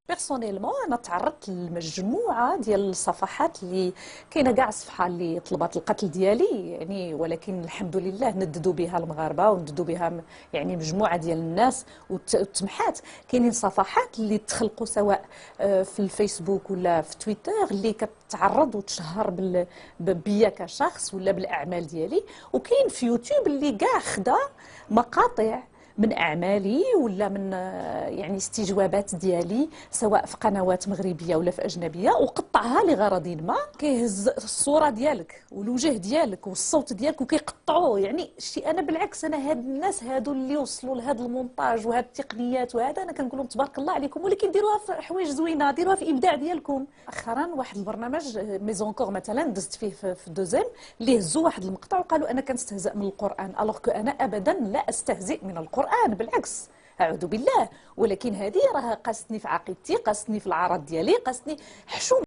بيرسونيلمون انا تعرضت لمجموعه ديال الصفحات اللي كاينه كاع صفحه اللي طلبات القتل ديالي يعني، ولكن الحمد لله نددوا بها المغاربه ونددوا بها يعني مجموعه ديال الناس وتمحات. كاينين صفحات اللي تخلقوا سواء في الفيسبوك ولا في تويتر اللي كتعرض وتشهر بيا كشخص ولا بالاعمال ديالي، وكاين في يوتيوب اللي كاع خدا مقاطع من اعمالي ولا من يعني استجوابات ديالي سواء في قنوات مغربيه ولا في اجنبيه، وقطعها لغرض ما. كيهز الصوره ديالك والوجه ديالك والصوت ديالك وكيقطعوه. يعني شي انا بالعكس، انا هاد الناس هادو اللي وصلوا لهذا المونتاج وهاد التقنيات وهذا، انا كنقول لهم تبارك الله عليكم، ولكن ديروها في حوايج زوينه، ديروها في ابداع ديالكم. مؤخرا واحد البرنامج ميزون كور مثلا دزت فيه في دوزيم اللي هزوا واحد المقطع وقالوا انا كنستهزأ من القران، الوغ كو انا ابدا لا استهزئ من القران، بالعكس اعوذ بالله. ولكن هذه راه قاستني في عقيدتي، قاستني في العرض ديالي، قاستني حشوم.